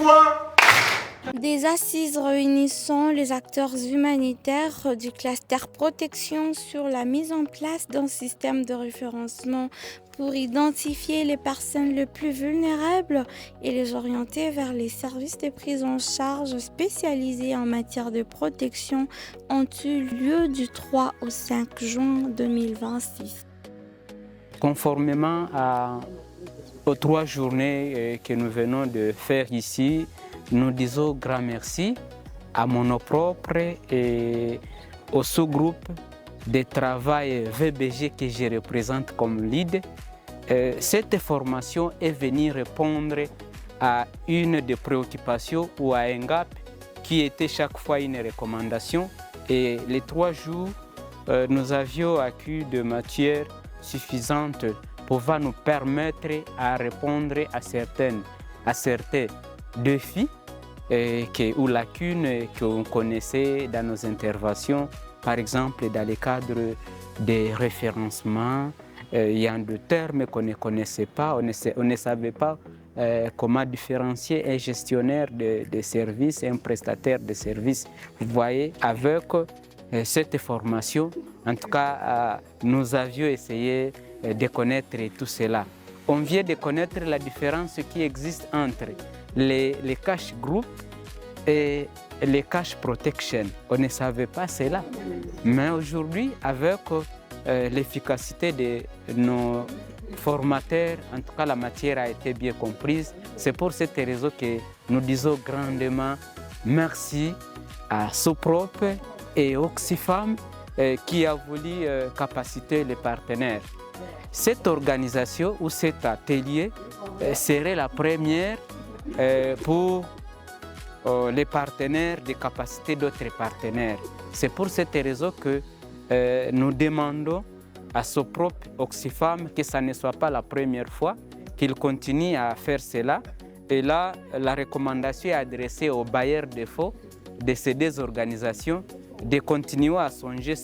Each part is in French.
toi. Des assises réunissant les acteurs humanitaires du cluster protection sur la mise en place d'un système de référencement pour identifier les personnes les plus vulnérables et les orienter vers les services de prise en charge spécialisés en matière de protection ont eu lieu du 3 au 5 juin 2026. Conformément aux 3 journées que nous venons de faire ici, nous disons grand merci à Monopropre et au sous-groupe de travail VBG que je représente comme lead. Cette formation est venue répondre à une des préoccupations ou à un gap qui était chaque fois une recommandation. Et les 3 jours, nous avions acquis de matière suffisante pour nous permettre à répondre à certains défis ou lacunes qu'on connaissait dans nos interventions. Par exemple, dans le cadre des référencements, il y a des termes qu'on ne connaissait pas, on ne savait pas comment différencier un gestionnaire de services et un prestataire de services. Vous voyez, avec cette formation, en tout cas, nous avions essayé de connaître tout cela. On vient de connaître la différence qui existe entre les cash group et les cash protection. On ne savait pas cela. Mais aujourd'hui, avec l'efficacité de nos formateurs, en tout cas la matière a été bien comprise. C'est pour cette raison que nous disons grandement merci à Soprop et Oxfam qui a voulu capaciter les partenaires. Cette organisation ou cet atelier serait la première pour les partenaires de capaciter d'autres partenaires. C'est pour cette raison que nous demandons à Soprop Oxfam que ça ne soit pas la première fois, qu'il continue à faire cela. Et là, la recommandation est adressée aux bailleurs de fonds de ces 2 organisations de continuer à songer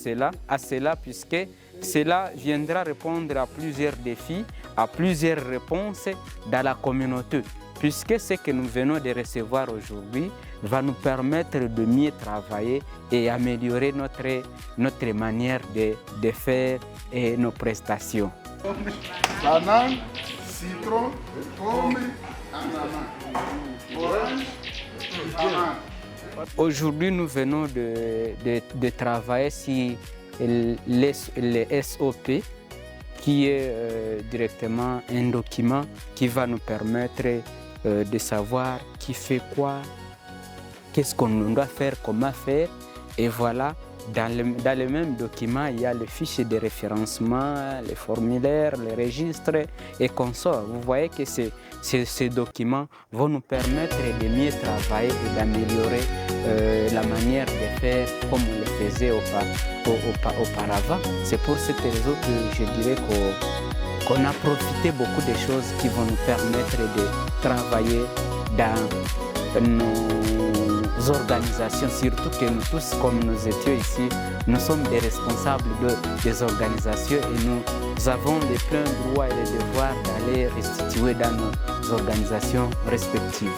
à cela puisque cela viendra répondre à plusieurs défis, à plusieurs réponses dans la communauté. Puisque ce que nous venons de recevoir aujourd'hui va nous permettre de mieux travailler et améliorer notre manière de faire et nos prestations. Banane, citron, pomme, ananas, orange, banane. Aujourd'hui, nous venons de travailler sur les SOP, qui est directement un document qui va nous permettre de savoir qui fait quoi, qu'est-ce qu'on doit faire, comment faire. Et voilà, dans le même document, il y a le fichier de référencement, les formulaires, les registres et consorts. Vous voyez que ces documents vont nous permettre de mieux travailler et d'améliorer la manière de faire comme on le faisait auparavant. C'est pour cette raison que je dirais qu'on a profité beaucoup de choses qui vont nous permettre de travailler dans nos organisations, surtout que nous tous, comme nous étions ici, nous sommes des responsables des organisations et nous avons les pleins droits et les devoirs d'aller restituer dans nos organisations respectives.